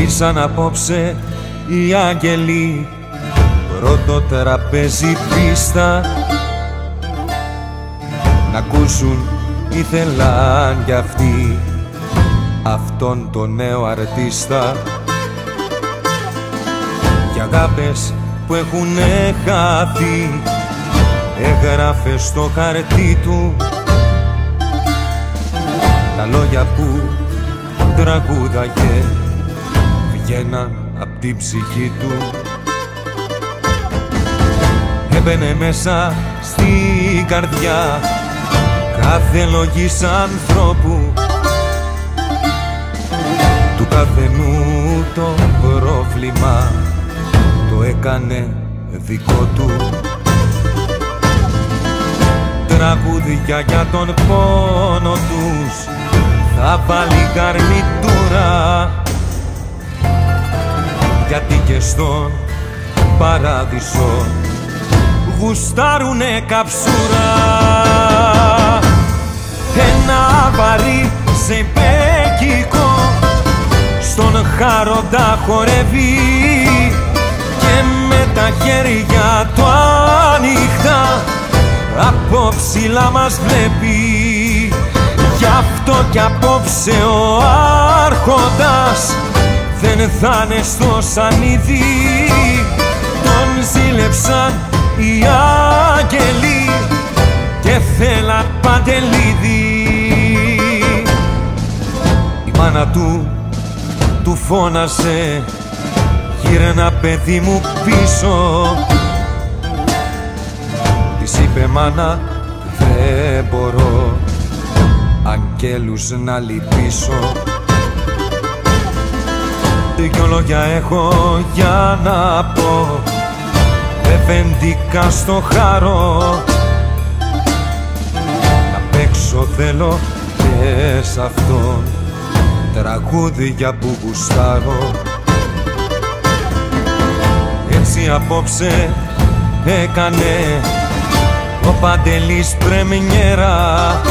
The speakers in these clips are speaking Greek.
Γύρισαν απόψε οι άγγελοι, πρώτο τραπέζι πίστα. Ν' ακούσουν ήθελαν κι αυτοί αυτόν τον νέο αρτίστα. Κι αγάπες που έχουνε χάθει έγραφε στο χαρτί του τα λόγια που τραγούδαγε βγαίναν απ' την ψυχή του. Έμπαινε μέσα στην καρδιά κάθε λογής ανθρώπου, του καθενού το πρόβλημα το έκανε δικό του. Τραγούδια για τον πόνο τους θα βάλει καρνιτούρα, γιατί και στον παράδεισο γουστάρουνε καψούρα. Ένα βαρύ ζεμπέκικο στον Χάροντα χορεύει και με τα χέρια του ανοιχτά από ψηλά μας βλέπει. Γι' αυτό κι απόψε ο άρχοντας δεν θα είναι στο σανίδι, τον ζήλεψαν οι άγγελοι και θέλαν παντελίδι. Η μάνα του φώνασε «Γύρνα παιδί μου πίσω». Της είπε «Μάνα δεν μπορώ αγγέλους να λυπήσω, δυο λόγια έχω για να πω, εφεντικά στο χάρο, να παίξω θέλω και σ' αυτόν τραγούδια που γουστάρω». Έτσι απόψε έκανε ο Παντελής πρεμιέρα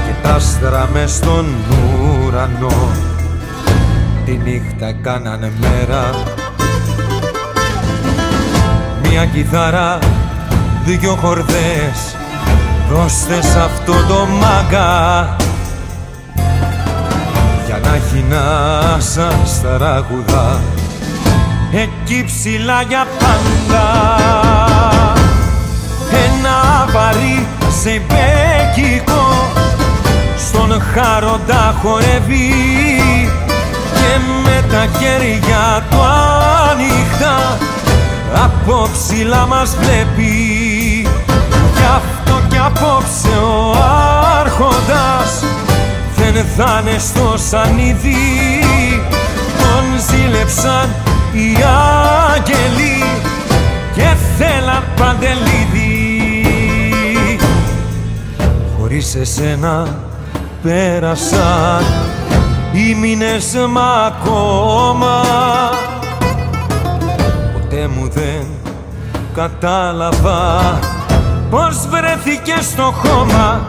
και τα άστρα μες στον ουρανό τη νύχτα κάνανε μέρα. Μια κιθάρα, δυο χορδές, δώστε σ' αυτό το μάγκα για να έχει να σας τραγουδά εκεί ψηλά για πάντα. Ένα βαρύ ζεμπέκικο στον Χάροντα χορεύει και με τα χέρια του ανοιχτά από ψηλά μας βλέπει. Γι' αυτό κι απόψε ο άρχοντας δεν θα είναι στο σανίδι, τον ζήλεψαν οι άγγελοι και θέλαν παντελίδι. Χωρίς εσένα πέρασαν οι μήνες μ' ακόμα, ποτέ μου δεν κατάλαβα πως βρέθηκε στο χώμα.